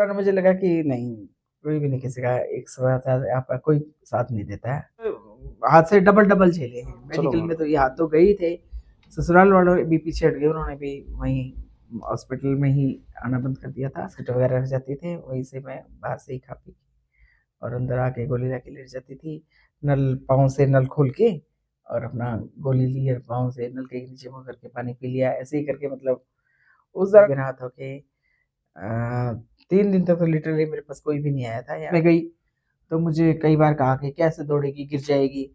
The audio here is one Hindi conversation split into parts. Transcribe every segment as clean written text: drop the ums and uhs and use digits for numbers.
और मुझे लगा कि नहीं, कोई भी नहीं, किसी का एक साथ आपका कोई साथ नहीं देता है। हाथ से डबल झेले हैं। मेडिकल में तो ये हाथ तो गए ही थे, ससुराल वालों भी पीछे हट गए, उन्होंने भी वहीं हॉस्पिटल में ही आना बंद कर दिया था। सीट वगैरह रह जाती थे, वहीं से मैं बाहर से ही खा पी और अंदर आके गोली लेके लेट जाती थी। नल पाँव से नल खोल के और अपना गोली ली और पाँव से नल के नीचे मुँह करके पानी पी लिया, ऐसे ही करके मतलब उस दौरान बिना हाथ होके 3 दिन तक तो लिटरली मेरे पास कोई भी नहीं आया था। मैं गई तो मुझे कई बार कहा कि कैसे दौड़ेगी, गिर जाएगी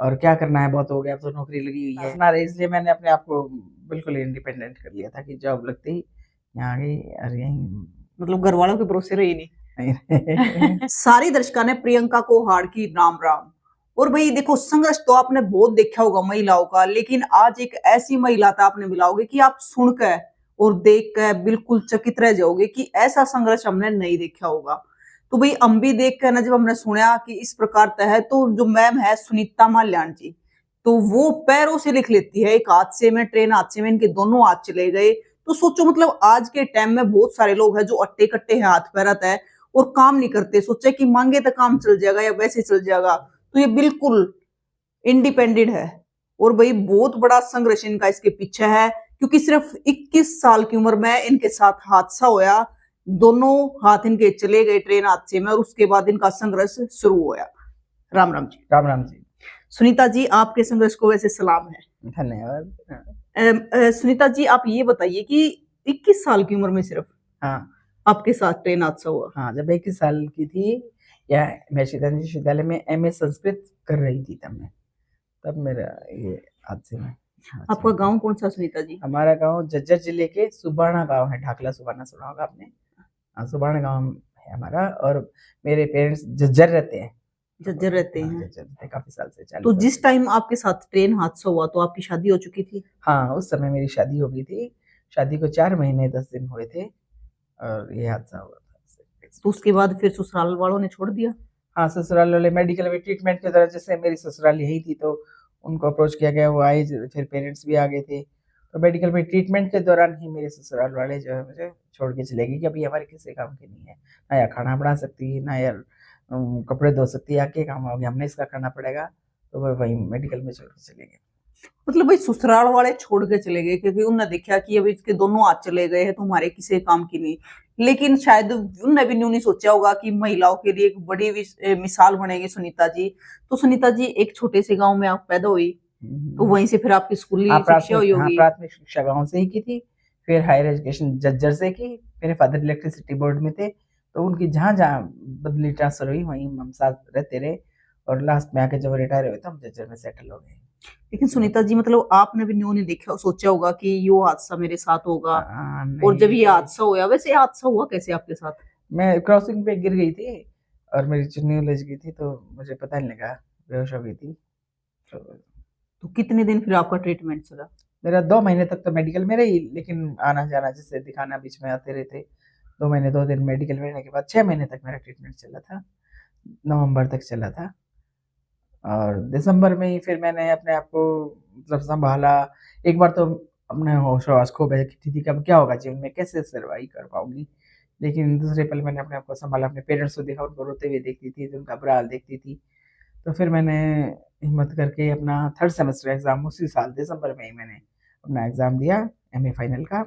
और क्या करना है, बहुत हो गया, अब तो नौकरी लगी हुई है ना। इसलिए मैंने अपने आप को बिल्कुल इंडिपेंडेंट कर लिया था कि जॉब लगते ही यहाँ आ गई और यहीं मतलब घर वालों के भरोसे रही नहीं। नहीं। सारी दर्शकों ने प्रियंका को हार की राम राम। और भाई देखो, संघर्ष तो आपने बहुत देखा होगा महिलाओं का, लेकिन आज एक ऐसी महिला था आपने मिलाओगे कि आप सुनकर और देख कर बिल्कुल चकित रह जाओगे कि ऐसा संघर्ष हमने नहीं देखा होगा। तो भाई हम भी देख कर ना, जब हमने सुना कि इस प्रकार का है, तो जो मैम है सुनीता माल्याण जी, तो वो पैरों से लिख लेती है, एक हादसे में, ट्रेन हादसे में इनके दोनों हाथ चले गए। तो सोचो, मतलब आज के टाइम में बहुत सारे लोग हैं जो अट्टे कट्टे है, हाथ पैरत है और काम नहीं करते, सोचे कि मांगे तो काम चल जाएगा या वैसे चल जाएगा। तो ये बिल्कुल इंडिपेंडेंट है। और भाई बहुत बड़ा संघर्ष इनका इसके पीछे है, क्योंकि सिर्फ 21 साल की उम्र में इनके साथ हादसा होया, दोनों हाथ इनके चले गए ट्रेन हादसे में, और उसके बाद इनका संघर्ष शुरू होया। राम राम जी। राम राम जी। सुनीता जी, आपके संघर्ष को वैसे सलाम है। धन्यवाद। सुनीता जी, आप ये बताइए कि 21 साल की उम्र में सिर्फ हाँ आपके साथ ट्रेन हादसा हुआ। हाँ, जब 21 साल की थी, या मैं श्रीदान विश्वविद्यालय में MA संस्कृत कर रही थी, तब मेरा ये हादसे में। आपका गांव कौन सा सुनीता जी? हमारा गांव झज्जर जिले के सुबाना गांव है, ढाकला सुबाना सुना होगा आपने। हाँ, सुबाना गांव है हमारा, और मेरे पेरेंट्स झज्जर रहते हैं। झज्जर रहते हैं? झज्जर रहते काफी साल से। 40 तो जिस टाइम आपके साथ ट्रेन हादसा हुआ तो आपकी शादी हो चुकी थी? हाँ, उस समय मेरी शादी हो गई थी। शादी को 4 महीने 10 दिन हुए थे और ये हादसा हुआ था। तो उसके बाद फिर ससुराल वालों ने छोड़ दिया? हाँ, ससुराल वाले मेडिकल में ट्रीटमेंट की तरह, जैसे मेरी ससुराल यही थी तो उनको अप्रोच किया गया, वो आए, फिर पेरेंट्स भी आ गए थे। तो मेडिकल में ट्रीटमेंट के दौरान ही मेरे ससुराल वाले जो है मुझे छोड़ के चले गए कि अभी हमारे किसी काम की नहीं है, ना यार खाना बना सकती है, ना यार कपड़े धो सकती है, क्या काम होगा, हमने इसका करना पड़ेगा। तो वो वही मेडिकल में छोड़ के चले गए। मतलब भाई ससुराल वाले छोड़ के चले गए क्योंकि उन्होंने देखा कि अभी इसके दोनों हाथ चले गए हैं तो हमारे किसी काम की नहीं। लेकिन शायद उन्होंने भी नहीं सोचा होगा कि महिलाओं के लिए एक बड़ी मिसाल बनेगी सुनीता जी। तो सुनीता जी, एक छोटे से गांव में आप पैदा हुई, तो वहीं से फिर आपकी स्कूली शिक्षा हुई होगी? प्राथमिक शिक्षा गांव से ही की थी, फिर हायर एजुकेशन झज्जर से की। मेरे फादर इलेक्ट्रिसिटी बोर्ड में थे, तो उनकी जहाँ जहाँ बदली ट्रांसफर हुई वहीं हम साथ रहते रहे, और लास्ट में आके जब रिटायर हुए तो हम झज्जर में सेटल हो गए। लेकिन सुनीता जी, मतलब आपने भी न्यू नहीं देखा, सोचा होगा कि ये हादसा मेरे साथ होगा, और जब ये हादसा हुआ, वैसे हादसा हुआ कैसे आपके साथ? मैं क्रॉसिंग पे गिर गई थी और मेरी चुन्नी उलझ गई थी, तो मुझे पता नहीं लगा, बेहोश हो गई थी। तो कितने दिन फिर आपका ट्रीटमेंट चला? मेरा 2 महीने तक तो मेडिकल में रही, लेकिन आना जाना जैसे दिखाना बीच में आते रहते। 2 महीने 2 दिन मेडिकल में रहने के बाद 6 महीने तक मेरा ट्रीटमेंट चला था, नवंबर तक चला था। और दिसंबर में ही फिर मैंने अपने आप को मतलब संभाला। एक बार तो अपने होश हवास खो बैठी थी कि अब क्या होगा जीवन में, कैसे सर्वाइव कर पाऊंगी। लेकिन दूसरे पल मैंने अपने आप को संभाला, अपने पेरेंट्स को देखा, उनको रोते हुए देखती थी, तो उनका बुरा हाल देखती थी। तो फिर मैंने हिम्मत करके अपना 3rd सेमेस्टर एग्ज़ाम उसी साल दिसंबर में ही मैंने अपना एग्ज़ाम दिया, MA फाइनल का।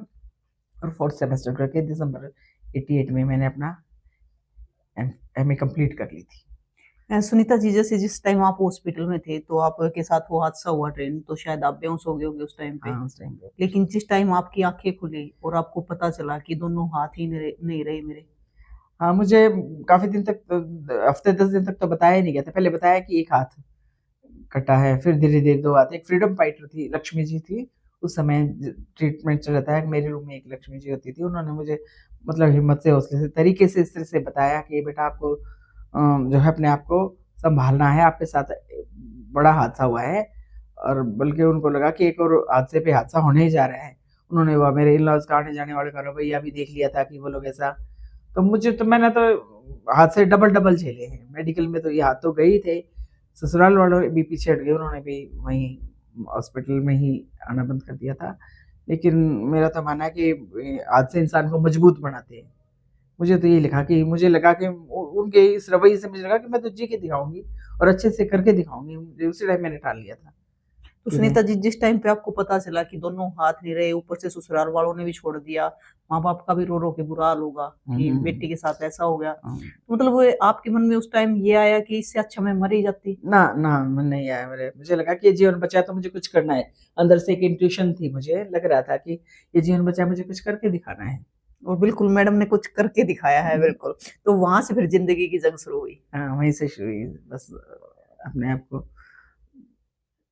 और 4th सेमेस्टर करके दिसंबर 88 में मैंने अपना MA कंप्लीट कर ली थी। सुनीता जी, जैसे जिस टाइम आप हॉस्पिटल में थे तो आपके साथ वो हादसा हुआ ट्रेन, तो शायद आप बेहोश हो गए होंगे उस टाइम पे। हाँ, उस टाइम पे। लेकिन जिस टाइम आपकी आंखें खुली और आपको पता चला कि दोनों हाथ ही नहीं रहे मेरे। हाँ, मुझे काफ़ी दिन तक, हफ्ते 10 दिन तक तो बताया ही नहीं गया था। पहले बताया कि एक हाथ कटा है, फिर धीरे-धीरे 2 हाथ। एक फ्रीडम फाइटर थी, लक्ष्मी जी थी, उस समय ट्रीटमेंट चल रहा था। मेरे रूम में एक लक्ष्मी जी होती थी, उन्होंने मुझे मतलब हिम्मत से, हौसले से, तरीके से, इस तरह से बताया कि बेटा आपको जो है अपने आप को सँभालना है, आपके साथ बड़ा हादसा हुआ है। और बल्कि उनको लगा कि एक और हादसे पे हादसा होने ही जा रहा है। उन्होंने वो मेरे इन-लॉज़ का आने जाने वाले का रवैया भी देख लिया था कि वो लोग ऐसा। तो मैंने तो हाथ से डबल झेले हैं। मेडिकल में तो ये हाथ तो गए ही थे, ससुराल वालों भी पीछे हट गए, उन्होंने भी वहीं हॉस्पिटल में ही आना बंद कर दिया था। लेकिन मेरा तो मानना है कि हादसे इंसान को मजबूत बनाते हैं। मुझे तो ये लिखा कि मुझे लगा कि उनके इस रवैये से मुझे लगा कि मैं तो जी के दिखाऊंगी और अच्छे से करके दिखाऊंगी। मुझे उसी टाइम मैंने ठान लिया था तो कि सुनीता जी, जिस टाइम पे आपको पता चला कि दोनों हाथ नहीं रहे, ऊपर से ससुराल वालों ने भी छोड़ दिया, माँ बाप का भी रो रो के बुरा हाल होगा कि बेटी के साथ ऐसा हो गया, तो मतलब वो आपके मन में उस टाइम ये आया कि इससे अच्छा मैं मर ही जाती? ना ना, मन नहीं आया मेरे। मुझे लगा कि ये जीवन बचा है तो मुझे कुछ करना है। अंदर से एक इंट्यूशन थी, मुझे लग रहा था कि ये जीवन बचा है, मुझे कुछ करके दिखाना है। और बिल्कुल मैडम ने कुछ करके दिखाया है, बिल्कुल। तो वहां से फिर जिंदगी की जंग शुरू हुई। हाँ, वहीं से शुरू हुई। बस अपने आप को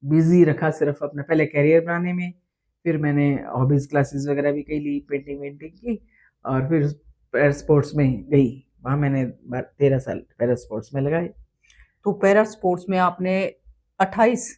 बिजी रखा सिर्फ अपना पहले करियर बनाने में, फिर मैंने हॉबीज क्लासेस वगैरह भी कई ली, पेंटिंग वेंटिंग की, और फिर पैरा स्पोर्ट्स में गई। वहाँ मैंने 13 साल पैरा स्पोर्ट्स में लगाए। तो पैरा स्पोर्ट्स में आपने 28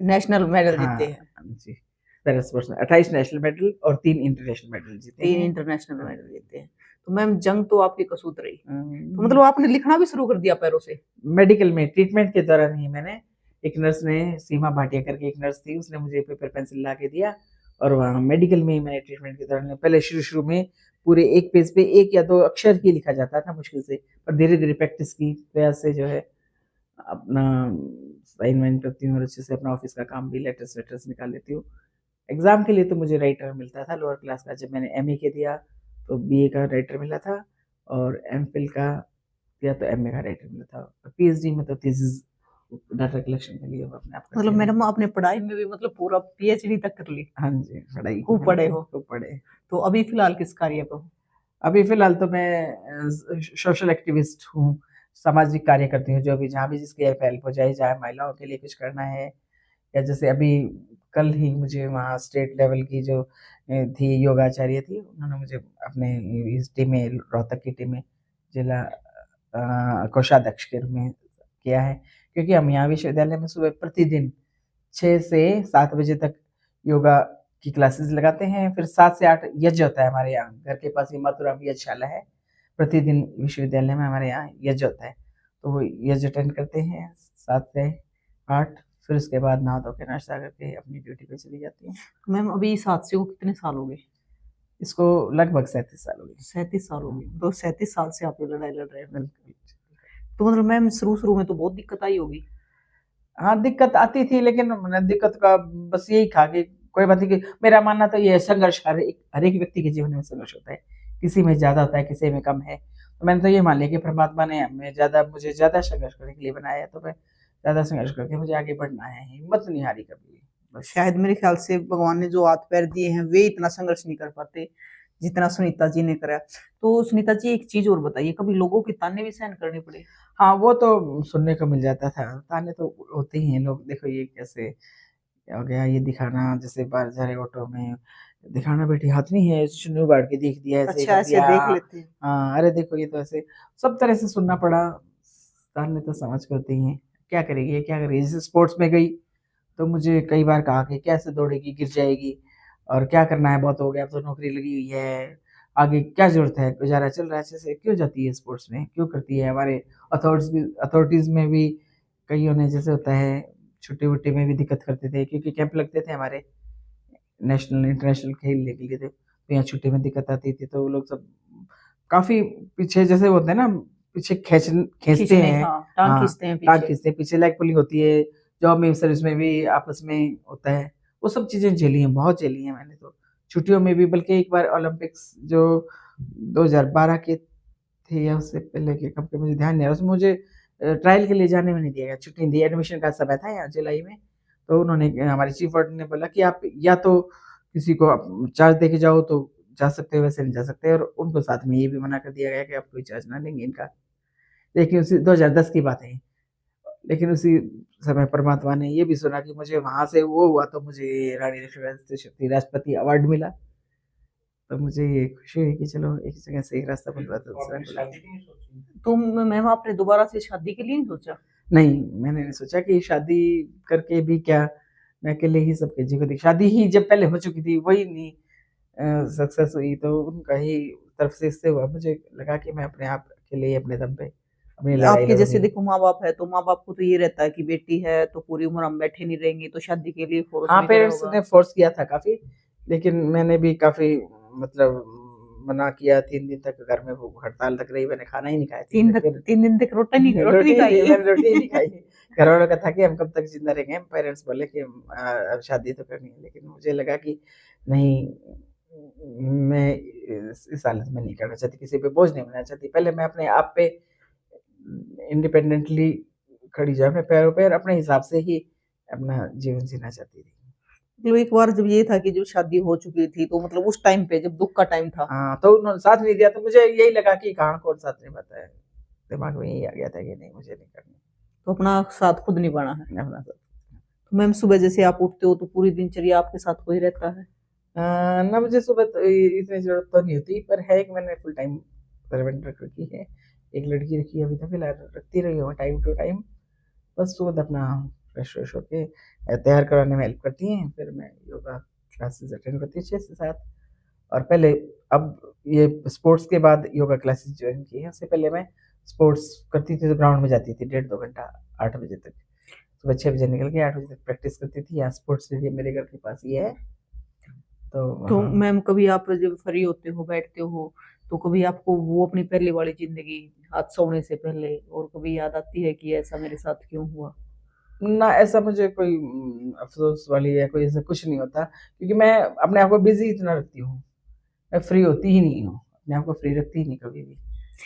नेशनल मेडल हाँ जीते हैं। जी, पैरा स्पोर्ट्स में 28 नेशनल मेडल और 3 इंटरनेशनल मेडल जीते 3 हैं। इंटरनेशनल मेडल जीते हैं। तो मैम, जंग तो आपकी कसूत रही। तो अम्म, मतलब आपने लिखना भी शुरू कर दिया पैरों से? मेडिकल में ट्रीटमेंट के दौरान ही मैंने, एक नर्स ने, सीमा भाटिया करके एक नर्स थी, उसने मुझे पेपर पेंसिल ला के दिया, और वहाँ मेडिकल में ही मैंने ट्रीटमेंट के दौरान, पहले शुरू में पूरे एक पेज पे 1 या 2 अक्षर ही लिखा जाता था मुश्किल से, पर धीरे धीरे प्रैक्टिस की प्रयास से जो है अपना साइन वाइन करती हूँ और अच्छे से अपना ऑफिस का काम भी, लेटर्स वेटर्स निकाल लेती हूँ। एग्जाम के लिए तो मुझे राइटर मिलता था लोअर क्लास का। जब मैंने एमए के दिया तो बीए का राइटर मिला था, और एमफिल का दिया तो एमए का राइटर मिला था, और पीएचडी में तो थीसिस डाटा कलेक्शन के लिए वो अपने आप करते मतलब हैं। मैडम, आपने पढ़ाई में भी मतलब पूरा पीएचडी तक कर ली? हाँ जी, पढ़ाई खूब पढ़े हो। खूब पढ़े। तो अभी फिलहाल किस कार्य पे हो? अभी फिलहाल तो मैं सोशल एक्टिविस्ट हूँ, सामाजिक कार्य करती हूँ, जो भी जहाँ भी जिसकी हेल्प हो जाए, चाहे महिलाओं के लिए कुछ करना है, या जैसे अभी कल ही मुझे वहाँ स्टेट लेवल की जो थी योगाचार्य थी, उन्होंने मुझे अपने इस टीम में, रोहतक की टीम में जिला कोषाध्यक्ष के रूप में किया है, क्योंकि हम यहाँ विश्वविद्यालय में सुबह प्रतिदिन 6 से 7 बजे तक योगा की क्लासेस लगाते हैं, फिर 7 से 8 यज्ञ होता है हमारे यहाँ। घर के पास ही मथुरा यज्ञशाला है, प्रतिदिन विश्वविद्यालय में हमारे यहाँ यज्ञ होता है, तो वो यज्ञ अटेंड करते हैं 7 से 8, फिर उसके बाद नहा धो के नाश्ता करके अपनी ड्यूटी पे चली जाती हैं। मैम, अभी इस हादसे को कितने साल हो गए? इसको लगभग 37 साल हो गए। 37 साल हो गए। तो 37 साल से आप ये लड़ाई लड़ रहे हैं। बिल्कुल। तो मतलब मैम, शुरू में तो बहुत दिक्कत आई होगी? हाँ, दिक्कत आती थी, लेकिन दिक्कत का बस यही था कि कोई बात नहीं, कि मेरा मानना तो ये है, संघर्ष हर एक व्यक्ति के जीवन में संघर्ष होता है, किसी में ज़्यादा होता है, किसी में कम है। तो मैंने तो ये मान लिया कि परमात्मा ने मुझे ज़्यादा संघर्ष करने के लिए बनाया है, तो मैं ज़्यादा संघर्ष करके मुझे आगे बढ़ना है, हिम्मत नहीं हारी कभी। बस शायद मेरे ख्याल से भगवान ने जो हाथ पैर दिए हैं वे इतना संघर्ष नहीं कर पाते जितना सुनीता जी ने करा। तो सुनीता जी, एक चीज और बताइए, कभी लोगों के ताने भी सहन करने पड़े? हाँ, वो तो सुनने को मिल जाता था, ताने तो होते ही हैं। लोग देखो ये कैसे क्या हो गया, ये दिखाना, जैसे बाहर जा रहे ऑटो में दिखाना, बेटी हाथ नहीं है, चुन्नू गाड़ के देख दिया, ऐसे अच्छा, कर ऐसे दिया, देख लेते हैं। हाँ, अरे देखो ये तो ऐसे, सब तरह से सुनना पड़ा। ताने तो समझ के होते ही हैं, क्या करेगी, क्या करेगी। जैसे स्पोर्ट्स में गई तो मुझे कई बार कहा कि कैसे दौड़ेगी, गिर जाएगी, और क्या करना है, बहुत हो गया, अब तो नौकरी लगी हुई है, आगे क्या जरूरत है, गुजारा चल रहा है अच्छे से, क्यों जाती है स्पोर्ट्स में, क्यों करती है। हमारे अथॉरिटीज में भी कईयों ने, जैसे होता है छुट्टी वुट्टी में भी दिक्कत करते थे, क्योंकि कैंप लगते थे हमारे नेशनल इंटरनेशनल खेलने के लिए थे, तो यहाँ छुट्टी में दिक्कत आती थी, तो वो लोग सब काफी पीछे, जैसे होते हैं ना, पीछे खींचते खींचने, हैं। हाँ, टांग हाँ, खींचते हैं टांग पीछे। खींचते हैं, पीछे लेग पुलिंग होती है, जॉब में सर्विस में भी आपस में होता है, वो सब चीजें झेली हैं, बहुत झेली हैं मैंने तो छुट्टियों में भी। बल्कि एक बार ओलंपिक्स जो 2012 के थे या उससे पहले के कब के मुझे ध्यान नहीं आ रहा, उसमें मुझे ट्रायल के लिए जाने में नहीं दिया गया, छुट्टी नहीं दी, एडमिशन का समय था यहाँ जुलाई में। तो उन्होंने, हमारे चीफ वार्डन ने बोला कि आप या तो किसी को चार्ज दे के जाओ तो जा सकते हो, वैसे नहीं जा सकते, और उनको साथ में ये भी मना कर दिया गया कि आप कोई चार्ज ना लेंगे इनका। लेकिन उसी 2010 की बात है, लेकिन उसी समय परमात्मा ने ये भी सुना कि मुझे वहां से वो हुआ, तो मुझे रानी लक्ष्मीबाई शक्ति राष्ट्रपति अवार्ड मिला, तो मुझे ये खुशी हुई कि चलो एक जगह से एक रास्ता खुल रहा था, दूसरा खुला। तो मैम, आपने दोबारा से शादी के लिए नहीं सोचा? नहीं, मैंने नहीं सोचा कि शादी करके भी क्या, मैं अकेले ही सबके जीवन दी। शादी ही जब पहले हो चुकी थी, वही नहीं सक्सेस हुई, तो उनका ही तरफ से इससे हुआ। मुझे लगा कि मैं अपने आप अकेले ही अपने दम पे अपनी लड़ाई आपके जैसे लड़ूंगी। देखो, माँ बाप है तो माँ बाप को तो ये रहता है कि बेटी है तो पूरी उम्र हम बैठे नहीं रहेंगे, तो शादी के लिए फोर्स हाँ, भी करा पेरेंट्स होगा। ने फोर्स किया था काफी, लेकिन मैंने भी काफी, मतलब मना किया, 3 दिन तक घर में वो हड़ताल लग रही, मैंने खाना ही नहीं खाया 3 दिन तक रोटी नहीं रोटी खाई है। मैंने रोटी ही नहीं खाई। घर वालों का था कि हम कब तक जिंदा रहेंगे, पेरेंट्स बोले कि अब शादी तो करनी है, लेकिन मुझे लगा कि नहीं, मैं इस हालत में नहीं करना चाहती, किसी पे बोझ नहीं बनना चाहती। पहले मैं अपने आप पे इंडिपेंडेंटली खड़ी जाऊं, अपने पैरों पे, और अपने हिसाब से ही अपना जीवन जीना चाहती थी। मतलब एक बार जब ये था कि जो शादी हो चुकी थी, तो मतलब उस टाइम पे जब दुख का टाइम था, हाँ, तो उन्होंने साथ नहीं दिया, तो मुझे यही लगा कि कहाँ कौन साथ निभाता है, दिमाग में यही आ गया था कि नहीं, मुझे नहीं करनी तो अपना साथ खुद निभाना है। अपना साथ। तो मैम सुबह जैसे आप उठते हो तो पूरी दिनचर्या आपके साथ कोई रहता है? ना मुझे सुबह तो इतनी जरूरत तो नहीं होती, पर है कि मैंने फुल टाइम सर्वेंट रख रखी है, एक लड़की रखी है, अभी तक फिलहाल रखती रही हूँ टाइम टू टाइम। बस सुबह अपना फ्रेश व्रेश होके तैयार करवाने में हेल्प करती हैं, फिर मैं योगा क्लासेस अटेंड करती हूँ 6 से 7। और पहले, अब ये स्पोर्ट्स के बाद योगा क्लासेस ज्वाइन की है, उससे पहले मैं स्पोर्ट्स करती थी तो ग्राउंड में जाती थी 1.5-2 घंटा, 8 बजे तक, सुबह 6 बजे निकल के 8 बजे तक प्रैक्टिस करती थी। यहाँ स्पोर्ट्स स्टेडियम मेरे घर के पास ही है, तो हाँ। मैम कभी आप जब फ्री होते हो, बैठते हो, तो कभी आपको वो अपनी पहले वाली जिंदगी हादसा होने से पहले और कभी याद आती है कि ऐसा मेरे साथ क्यों हुआ? ना, ऐसा मुझे कोई अफसोस वाली या कोई ऐसा कुछ नहीं होता, क्योंकि मैं अपने आप को बिजी इतना रखती हूँ, मैं फ्री होती ही नहीं हूँ, अपने आप को फ्री रखती ही नहीं कभी भी,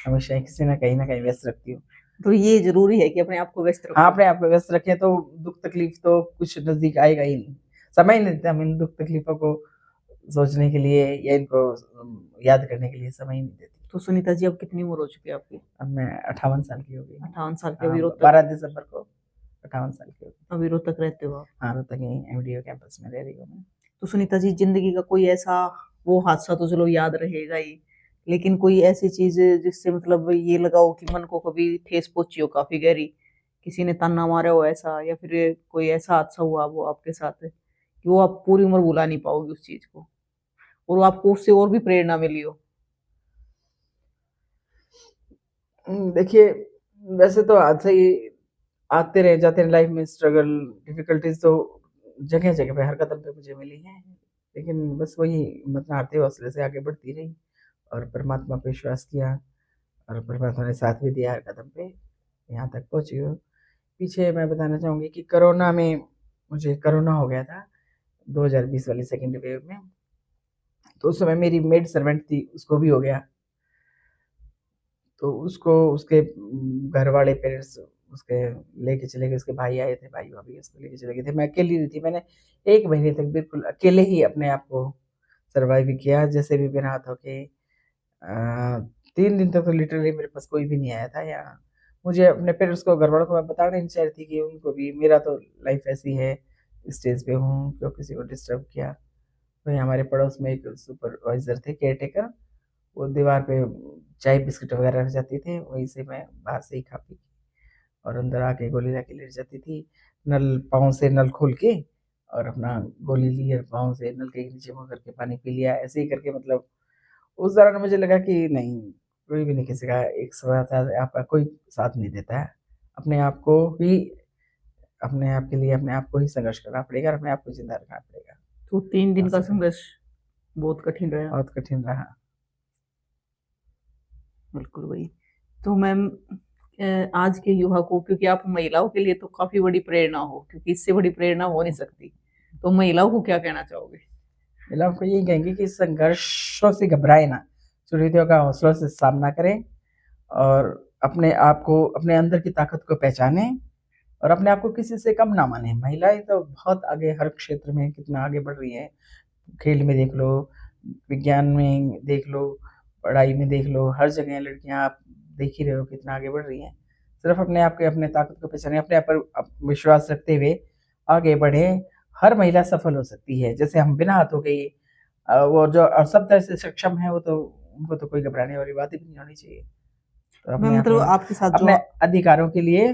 हमेशा ही किसी ना कहीं व्यस्त रखती हूँ। तो ये जरूरी है कि अपने आप को व्यस्त हाँ, रखो। अपने आप को व्यस्त रखें तो दुख तकलीफ तो कुछ नजदीक आएगा ही नहीं, समय ही नहीं देते हम इन दुख तकलीफों को सोचने के लिए या इनको याद करने के लिए समय ही नहीं देती। तो सुनीता जी, अब कितनी उम्र हो चुकी है आपकी? अब मैं 58 साल की हो गई। 58 साल के। हाँ, अभी रोहतक, 12 दिसंबर को 58 साल की हो गई। अभी रोहतक रहते हो आप? हाँ, रोहतक यहीं एमडीओ कैंपस में रह रही हूँ मैं। तो सुनीता जी, जिंदगी का कोई ऐसा वो हादसा तो चलो याद रहेगा ही, लेकिन कोई ऐसी चीज जिससे मतलब ये लगा हो कि मन को कभी ठेस पहुंची हो काफी गहरी, किसी ने ताना मारा हो ऐसा, या फिर कोई ऐसा हादसा हुआ वो आपके साथ कि वो आप पूरी उम्र भुला नहीं पाओगे उस चीज को, और आपको उससे और भी प्रेरणा मिली हो? देखिए, वैसे तो आज से ही आते रहे जाते रहे लाइफ में, स्ट्रगल डिफिकल्टीज तो जगह जगह पे हर कदम पे मुझे मिली हैं, लेकिन बस वही हिम्मत ना हारते हौसले से आगे बढ़ती रही और परमात्मा पे विश्वास किया, और परमात्मा ने साथ भी दिया हर कदम पे, यहाँ तक पहुँची हूँ। पीछे मैं बताना चाहूँगी कि कोरोना में मुझे कोरोना हो गया था 2020 वाली सेकेंड वेव में, तो उस समय मेरी मेड सर्वेंट थी, उसको भी हो गया, तो उसको उसके घर वाले पेरेंट्स उसके लेके चले गए, उसके भाई आए थे, भाई भाभी उसको लेके चले गए थे, मैं अकेली रही थी। मैंने 1 महीने तक बिल्कुल अकेले ही अपने आप को सर्वाइव किया, जैसे भी बिना हाथों के। 3 दिन तक तो लिटरली मेरे पास कोई भी नहीं आया था, या मुझे अपने पेरेंट्स को, घर वालों को मैं बताना नहीं चाह रही थी कि उनको भी मेरा तो लाइफ ऐसी है, स्टेज पे हूँ, क्यों किसी को डिस्टर्ब किया। वही हमारे पड़ोस में एक सुपरवाइजर थे, केयर टेकर, वो दीवार पे चाय बिस्किट वगैरह रख जाते थे, वहीं से मैं बाहर से ही खा पी और अंदर आके गोली लाके लेट जाती थी। नल पाँव से नल खोल के और अपना गोली ली और पाँव से नल के नीचे मुँह करके पानी पी लिया, ऐसे ही करके। मतलब उस दौरान मुझे लगा कि नहीं, कोई भी नहीं, किसी का एक समय आता है आपका कोई साथ नहीं देता है, अपने आप को ही, अपने आप के लिए अपने आप को ही संघर्ष करना पड़ेगा और अपने आप को जिंदा रखना पड़ेगा। तो 3 दिन का संघर्ष बहुत कठिन रहा। बहुत कठिन रहा। बिल्कुल वही। तो मैम, आज के युवा को, क्योंकि आप महिलाओं के लिए तो काफी बड़ी प्रेरणा हो, क्योंकि इससे बड़ी प्रेरणा हो नहीं सकती, तो महिलाओं को क्या कहना चाहोगे? महिलाओं को यही कहेंगे कि संघर्षों से घबराए ना, चुनौतियों का हौसलों से सामना करें और अपने आप को, अपने अंदर की ताकत को पहचानें और अपने आप को किसी से कम ना माने। महिलाएं तो बहुत आगे, हर क्षेत्र में कितना आगे बढ़ रही हैं, खेल में देख लो, विज्ञान में देख लो, पढ़ाई में देख लो, हर जगह लड़कियां आप देख ही रहे हो कितना आगे बढ़ रही हैं। सिर्फ अपने आप के, अपने ताकत को पहचाने, अपने आप पर विश्वास रखते हुए आगे बढ़े, हर महिला सफल हो सकती है। जैसे हम बिना हाथों के वो जो सब तरह से सक्षम है, वो तो उनको तो कोई घबराने वाली बात ही नहीं होनी चाहिए। तो मैं मतलब आपके साथ अपने जो अधिकारों के लिए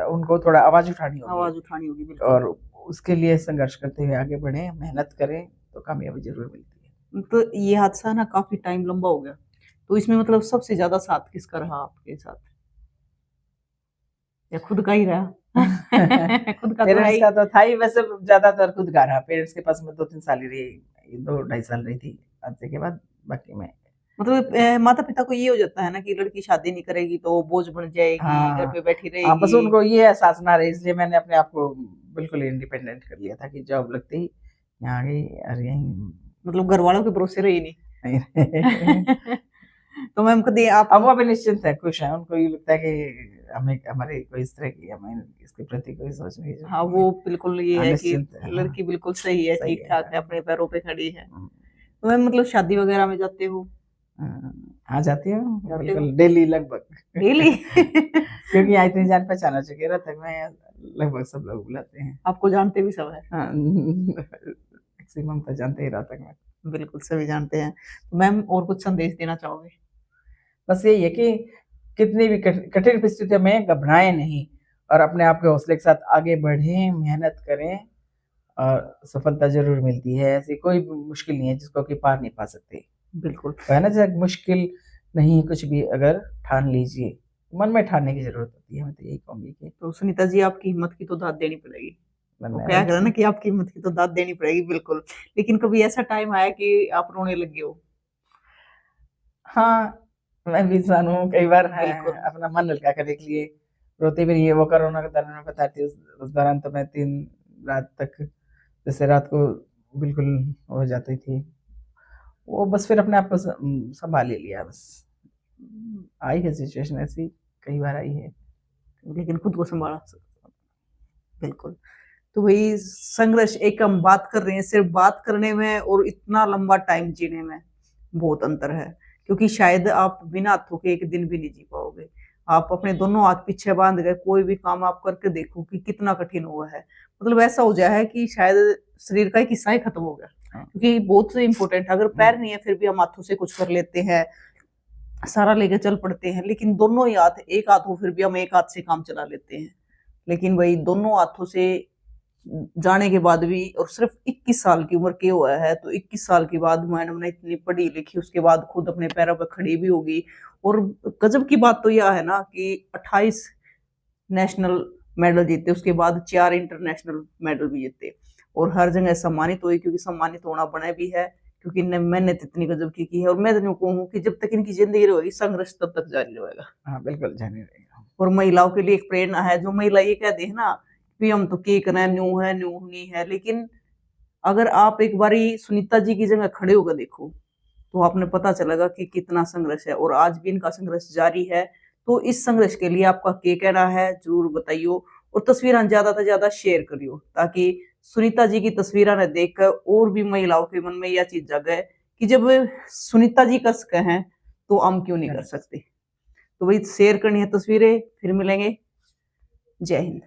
उनको थोड़ा आवाज उठानी होगी, आवाज उठानी होगी, बिल्कुल। और उसके लिए संघर्ष करते हुए आगे बढ़े, मेहनत करें तो कामयाबी जरूर मिलती है। तो ये हादसा ना काफी टाइम लंबा हो गया, तो इसमें मतलब सबसे ज्यादा साथ किसका रहा आपके साथ, या खुद का ही रहा? खुद का तो है पेरेंट्स ही। का तो था ही, वैसे ज्यादातर खुद का रहा। पेरेंट्स के पास मैं 2-3 साल ही रही, 2-2.5 साल रही थी हादसे के बाद, बाकी मैं मतलब माता पिता को ये हो जाता है ना कि लड़की शादी नहीं करेगी तो बोझ बन जाएगी, हाँ घर पे बैठी हाँ, बस रहेगी। उनको ये एहसास ना रहे, इसलिए मैंने अपने आप को बिल्कुल इंडिपेंडेंट कर लिया था कि जॉब लगते ही यहाँ आ गई और यहीं मतलब घर वालों के भरोसे रही नहीं। नहीं। तो मैम कभी आप अब वो अभी निश्चिंत है, खुश है, उनको ये लगता है कि हमें हमारे कोई इस तरह की हमें इसके प्रति कोई सोच नहीं है। हाँ वो बिल्कुल ये हाँ, है कि निश्चिंत है, हाँ, लड़की बिल्कुल सही है, सही ठीक ठाक है, है। अपने पैरों पे खड़ी है। हम्म, तो मैम मतलब शादी वगैरह में जाते हो? हाँ जाती हूँ जाते बिल्कुल डेली लगभग। डेली? क्योंकि यहाँ इतनी जान पहचान हो चुकी है तक मैं लगभग सब लोग बुलाते हैं। आपको जानते भी सब है? हाँ मैक्सिमम तो जानते ही रहा तक मैं। बिल्कुल सभी जानते हैं। तो मैम और कुछ संदेश देना चाहोगे? बस यही है कि कितनी भी कठिन परिस्थितियों में घबराएं नहीं और अपने आप के हौसले के साथ आगे बढ़ें, मेहनत करें और सफलता जरूर मिलती है। ऐसी कोई भी मुश्किल नहीं है जिसको कि पार नहीं पा सकते। बिल्कुल। तो है ना, जैसे मुश्किल नहीं कुछ भी अगर ठान लीजिए, मन में ठानने की जरूरत होती है। मैं तो यही कहूंगी कि तो सुनीता जी आपकी हिम्मत की तो दाद देनी पड़ेगी। मन वो में क्या रख- करें ना कि आपकी हिम्मत की तो दाद देनी पड़ेगी बिल्कुल। लेकिन कभी ऐसा टाइम आया कि आप रोने लगे हो? हाँ, मैं भी इंसान हूँ, कई बार बिल्कुल। अपना मन हल्का करने के लिए रोते भी नहीं है। वो कोरोना के दौरान मैं बताती हूँ, उस दौरान तो मैं 3 रात तक, जैसे रात को बिल्कुल हो जाती थी, वो बस फिर अपने आप को संभाल ही लिया बस। आई है सिचुएशन ऐसी, कई बार आई है। लेकिन खुद को संभाला। बिल्कुल। तो वही संघर्ष, एक हम बात कर रहे हैं सिर्फ बात करने में और इतना लंबा टाइम जीने में बहुत अंतर है। क्योंकि शायद आप बिना हाथों के एक दिन भी नहीं जी पाओगे। आप अपने दोनों हाथ पीछे बांध गए, कोई भी काम आप करके देखो कि कितना कठिन हुआ है। मतलब ऐसा हो जाए है कि शायद शरीर का एक हिस्सा ही खत्म हो गया। हाँ। क्योंकि बहुत से इंपॉर्टेंट, अगर पैर नहीं है फिर भी हम हाथों से कुछ कर लेते हैं, सारा लेके चल पड़ते हैं। लेकिन दोनों ही हाथ, एक हाथ हो फिर भी हम एक हाथ से काम चला लेते हैं। लेकिन वही दोनों हाथों से जाने के बाद भी, और सिर्फ 21 साल की उम्र के हुआ है, तो 21 साल के बाद मैडम ने इतनी पढ़ी लिखी, उसके बाद खुद अपने पैरों पर खड़ी भी होगी। और गजब की बात तो यह है ना कि 28 नेशनल मेडल जीते, उसके बाद 4 इंटरनेशनल मेडल भी जीते, और हर जगह सम्मानित हुई। क्योंकि सम्मानित होना बना भी है, क्योंकि मेहनत इतनी गजब की है। और मैं तो कहूँ कि जब तक इनकी जिंदगी रहेगी संघर्ष तब तक जारी रहेगा। हाँ बिल्कुल जाने रहेगा। और महिलाओं के लिए एक प्रेरणा है। जो महिला ये कहती है ना कि हम तो की करें, न्यू है न्यू नहीं है, लेकिन अगर आप एक बारी सुनीता जी की जगह खड़े होकर देखो तो आपने पता चलेगा कि कितना संघर्ष है, और आज भी इनका संघर्ष जारी है। तो इस संघर्ष के लिए आपका क्या कहना है जरूर बताइयो, और तस्वीरें ज्यादा से ज्यादा शेयर करियो, ताकि सुनीता जी की तस्वीरें ने देखकर और भी महिलाओं के मन में यह चीज जगे कि जब सुनीता जी कर सके हैं तो हम क्यों नहीं कर सकते। तो वही शेयर करनी है तस्वीरें। फिर मिलेंगे। जय हिंद।